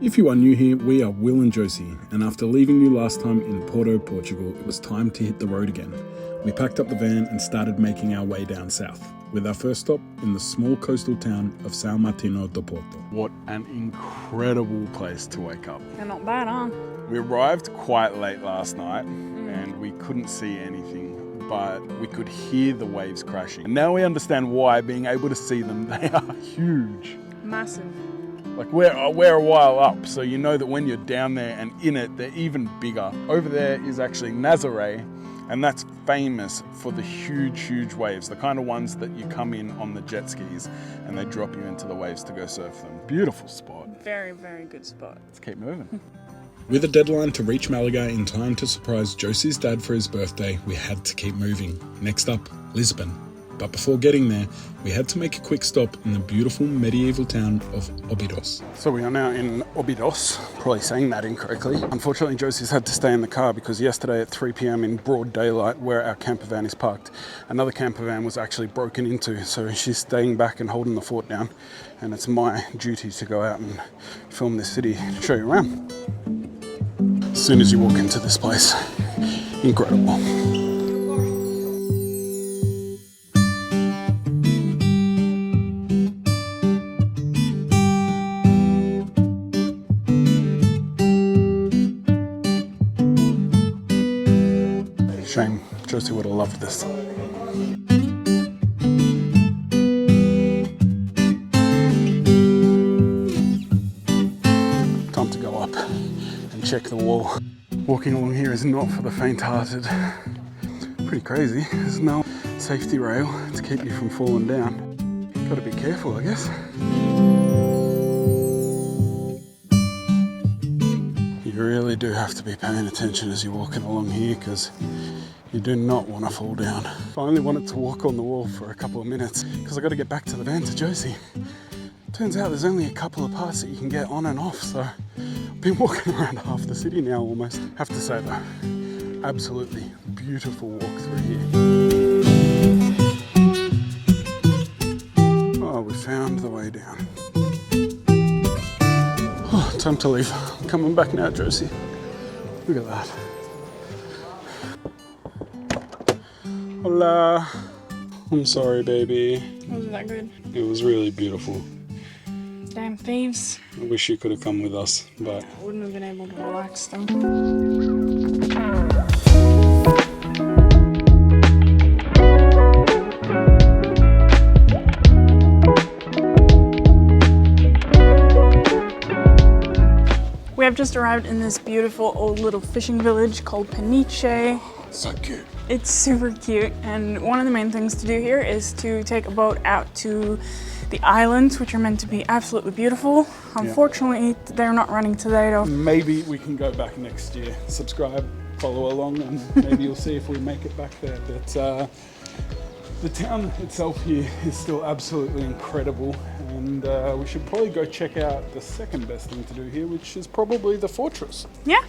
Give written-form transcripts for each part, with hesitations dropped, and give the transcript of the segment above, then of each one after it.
If you are new here, we are Will and Josie, and after leaving you last time in Porto, Portugal, it was time to hit the road again. We packed up the van and started making our way down south, with our first stop in the small coastal town of São Martinho do Porto. What an incredible place to wake up. They're not bad, huh? We arrived quite late last night and we couldn't see anything, but we could hear the waves crashing. And now we understand why, being able to see them, they are huge. Massive. Like we're a while up, so you know that when you're down there and in it, they're even bigger. Over there is actually Nazaré, and that's famous for the huge waves, the kind of ones that you come in on the jet skis and they drop you into the waves to go surf them. Beautiful spot. Very, very good spot. Let's keep moving. With a deadline to reach Málaga in time to surprise Josie's dad for his birthday, we had to keep moving. Next up, Lisbon. But before getting there, we had to make a quick stop in the beautiful medieval town of Óbidos. So we are now in Óbidos, probably saying that incorrectly. Unfortunately, Josie's had to stay in the car because yesterday at 3 p.m. in broad daylight, where our camper van is parked, another camper van was actually broken into. So she's staying back and holding the fort down. And it's my duty to go out and film this city and show you around. As soon as you walk into this place, incredible. Shame, Josie would have loved this. Time to go up and check the wall. Walking along here is not for the faint-hearted. Pretty crazy. There's no safety rail to keep you from falling down. Gotta be careful, I guess. You really do have to be paying attention as you're walking along here because you do not want to fall down. I only wanted to walk on the wall for a couple of minutes because I got to get back to the van to Josie. Turns out there's only a couple of parts that you can get on and off, so I've been walking around half the city now almost. Have to say though, absolutely beautiful walk through here. Oh, we found the way down. Oh, time to leave. I'm coming back now, Josie. Look at that. Hola. I'm sorry, baby. Wasn't that good? It was really beautiful. Damn thieves. I wish you could have come with us, but I wouldn't have been able to relax though. We have just arrived in this beautiful old little fishing village called Peniche. so cute. It's super cute, and one of the main things to do here is to take a boat out to the islands, which are meant to be absolutely beautiful. Unfortunately, they're not running today though. Maybe we can go back next year. Subscribe, follow along, and maybe you'll see if we make it back there. But the town itself here is still absolutely incredible, and we should probably go check out the second best thing to do here, which is probably the fortress. Yeah.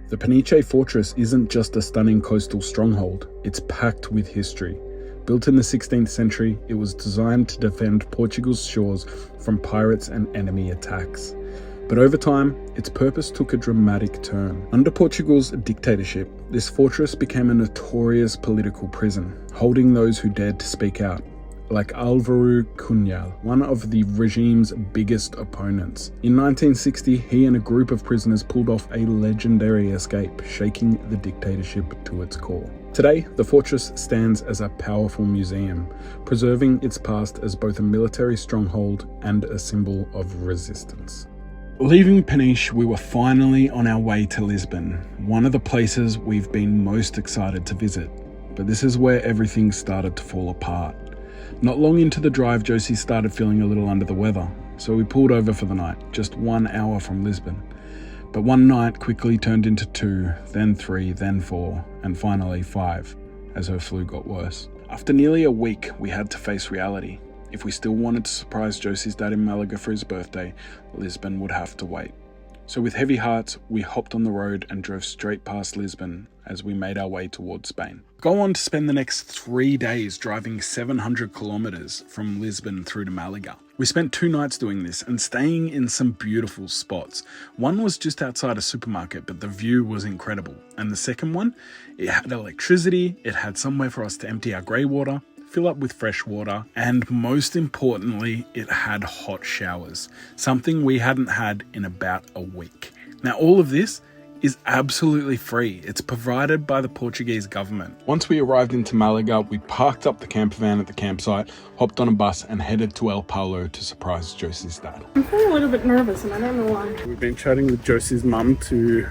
The Peniche fortress isn't just a stunning coastal stronghold, it's packed with history. Built in the 16th century, it was designed to defend Portugal's shores from pirates and enemy attacks. But over time, its purpose took a dramatic turn. Under Portugal's dictatorship, this fortress became a notorious political prison, holding those who dared to speak out, like Álvaro Cunhal, one of the regime's biggest opponents. In 1960, he and a group of prisoners pulled off a legendary escape, shaking the dictatorship to its core. Today, the fortress stands as a powerful museum, preserving its past as both a military stronghold and a symbol of resistance. Leaving Peniche, we were finally on our way to Lisbon, one of the places we've been most excited to visit. But this is where everything started to fall apart. Not long into the drive, Josie started feeling a little under the weather, so we pulled over for the night, just 1 hour from Lisbon. But one night quickly turned into 2, then 3, then 4, and finally 5, as her flu got worse. After nearly a week, we had to face reality. If we still wanted to surprise Josie's dad in Málaga for his birthday, Lisbon would have to wait. So with heavy hearts, we hopped on the road and drove straight past Lisbon as we made our way towards Spain. Go on to spend the next 3 days driving 700 kilometers from Lisbon through to Málaga. We spent 2 nights doing this and staying in some beautiful spots. One was just outside a supermarket, but the view was incredible. And the second one, it had electricity, it had somewhere for us to empty our grey water, fill up with fresh water, and most importantly, it had hot showers, something we hadn't had in about a week. Now, all of this is absolutely free. It's provided by the Portuguese government. Once we arrived into Malaga, we parked up the camper van at the campsite, hopped on a bus and headed to El Palo to surprise Josie's dad. I'm feeling a little bit nervous and I don't know why. We've been chatting with Josie's mum to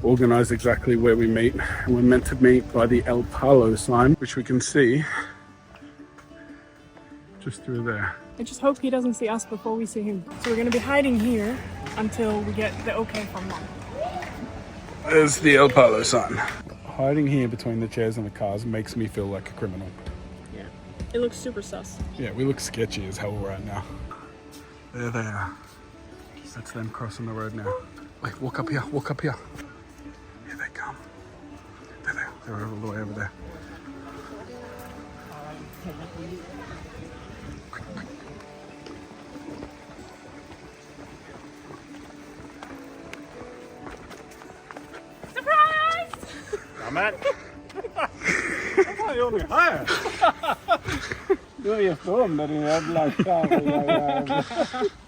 organise exactly where we meet. And we're meant to meet by the El Palo sign, which we can see just through there. I just hope he doesn't see us before we see him. So we're going to be hiding here until we get the okay from mom. There's the El Palo sign. Hiding here between the chairs and the cars makes me feel like a criminal. Yeah, it looks super sus. Yeah, we look sketchy as hell right now. There they are. That's them crossing the road now. Wait, walk up here, walk up here. Here they come. There they are. They're all the way over there. Man. I thought you only hired.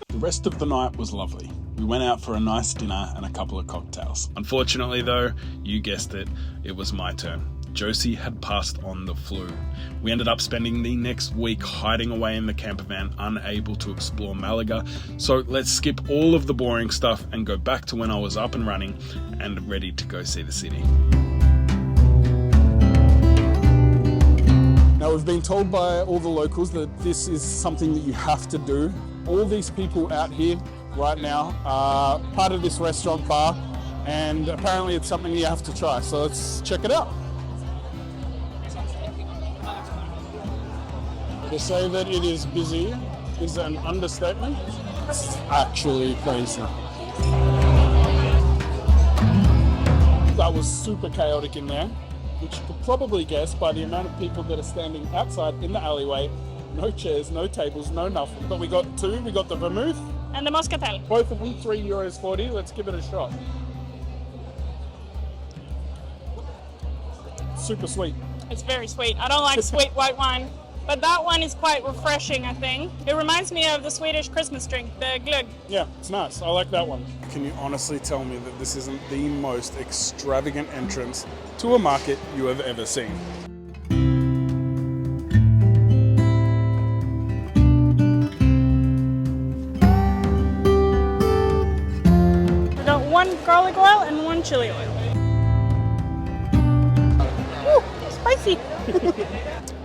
The rest of the night was lovely. We went out for a nice dinner and a couple of cocktails. Unfortunately though, you guessed it, it was my turn. Josie had passed on the flu. We ended up spending the next week hiding away in the camper van, unable to explore Malaga. So let's skip all of the boring stuff and go back to when I was up and running and ready to go see the city. Now, we've been told by all the locals that this is something that you have to do. All these people out here right now are part of this restaurant bar, and apparently it's something you have to try. So let's check it out. To say that it is busy is an understatement. It's actually crazy. That was super chaotic in there, which you could probably guess by the amount of people that are standing outside in the alleyway. No chairs, no tables, no nothing. But we got 2. We got the vermouth And the moscatel. both of them €3.40. Let's give it a shot. Super sweet. It's very sweet. I don't like sweet white wine, but that one is quite refreshing, I think. It reminds me of the Swedish Christmas drink, the glögg. Yeah, it's nice. I like that one. Can you honestly tell me that this isn't the most extravagant entrance to a market you have ever seen? We got 1 garlic oil and 1 chili oil. Ooh, spicy.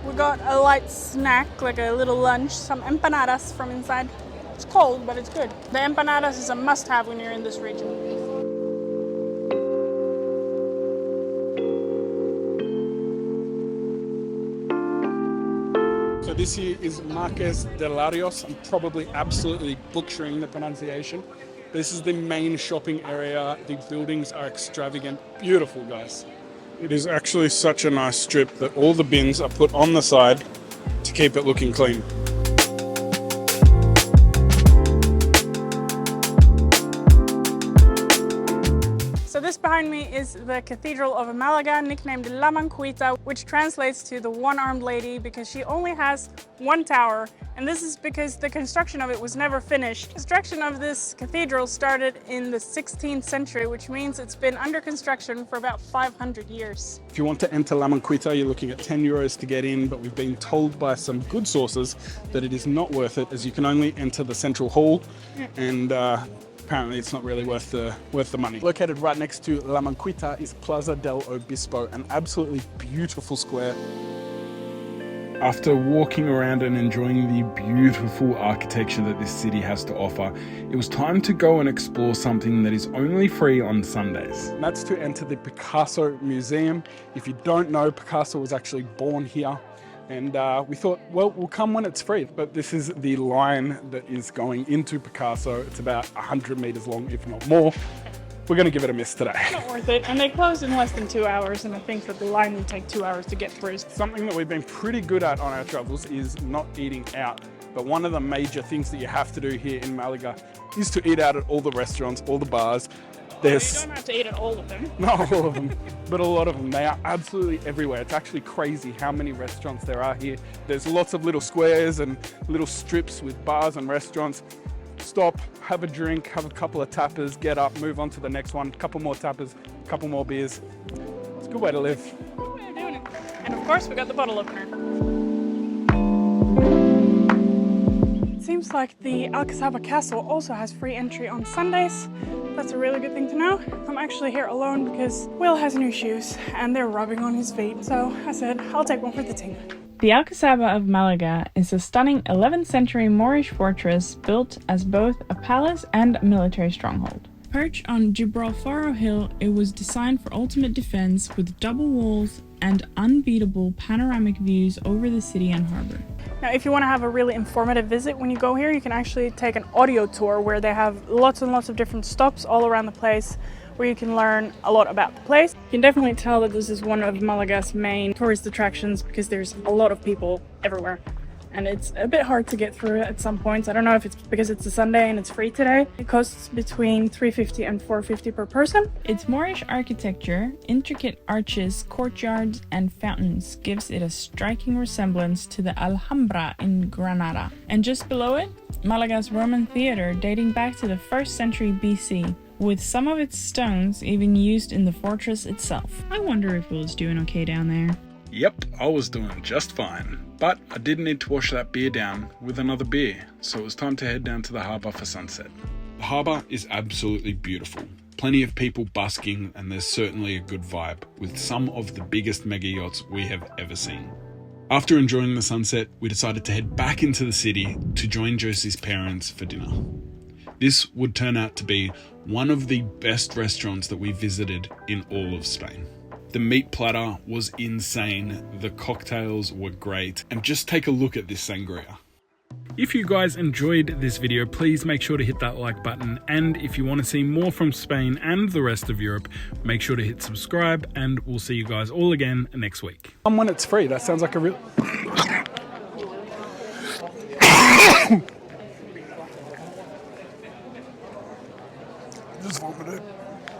We got a light snack, like a little lunch, some empanadas from inside. It's cold, but it's good. The empanadas is a must-have when you're in this region. So this here is Marques de Larios. I'm probably absolutely butchering the pronunciation. This is the main shopping area. The buildings are extravagant. Beautiful, guys. It is actually such a nice strip that all the bins are put on the side to keep it looking clean. So this behind me is the Cathedral of Málaga, nicknamed La Mancuita, which translates to the one-armed lady because she only has 1 tower. And this is because the construction of it was never finished. Construction of this cathedral started in the 16th century, which means it's been under construction for about 500 years. If you want to enter La Mancuita, you're looking at €10 to get in, but we've been told by some good sources that it is not worth it, as you can only enter the central hall, and apparently it's not really worth the money. Located right next to La Mancuita is Plaza del Obispo, an absolutely beautiful square. After walking around and enjoying the beautiful architecture that this city has to offer, it was time to go and explore something that is only free on Sundays. And that's to enter the Picasso Museum. If you don't know, Picasso was actually born here. And we thought, well, we'll come when it's free. But this is the line that is going into Picasso. It's about 100 meters long, if not more. We're going to give it a miss today. Not worth it. And they closed in less than 2 hours, and I think that the line would take 2 hours to get through. Something that we've been pretty good at on our travels is not eating out. but one of the major things that you have to do here in Malaga is to eat out at all the restaurants, all the bars. There's You don't have to eat at all of them. not all of them, but a lot of them. They are absolutely everywhere. It's actually crazy how many restaurants there are here. There's lots of little squares and little strips with bars and restaurants. Stop, have a drink, have a couple of tapas, get up, move on to the next one, couple more tapas, couple more beers. It's a good way to live. Good way of doing it. And of course, we got the bottle opener. It seems like the Alcazaba castle also has free entry on Sundays. That's a really good thing to know. I'm actually here alone because Will has new shoes and they're rubbing on his feet. So I said, I'll take one for the team. The Alcazaba of Malaga is a stunning 11th century Moorish fortress built as both a palace and a military stronghold. Perched on Gibralfaro Hill, it was designed for ultimate defense with double walls and unbeatable panoramic views over the city and harbor. Now, if you want to have a really informative visit when you go here, you can actually take an audio tour where they have lots and lots of different stops all around the place where you can learn a lot about the place. You can definitely tell that this is one of Malaga's main tourist attractions because there's a lot of people everywhere. And it's a bit hard to get through at some points. I don't know if it's because it's a Sunday and it's free today. It costs between $3.50 and $4.50 per person. Its Moorish architecture, intricate arches, courtyards, and fountains gives it a striking resemblance to the Alhambra in Granada. And just below it, Malaga's Roman theatre dating back to the 1st century BC, with some of its stones even used in the fortress itself. I wonder if Will's doing okay down there. Yep, I was doing just fine. But I did need to wash that beer down with another beer, so it was time to head down to the harbour for sunset. The harbour is absolutely beautiful. Plenty of people busking, and there's certainly a good vibe, with some of the biggest mega yachts we have ever seen. After enjoying the sunset, we decided to head back into the city to join Josie's parents for dinner. This would turn out to be one of the best restaurants that we visited in all of Spain. The meat platter was insane, the cocktails were great, and just take a look at this sangria. If you guys enjoyed this video, please make sure to hit that like button, and if you want to see more from Spain and the rest of Europe, make sure to hit subscribe, and we'll see you guys all again next week. When it's free, that sounds like a real...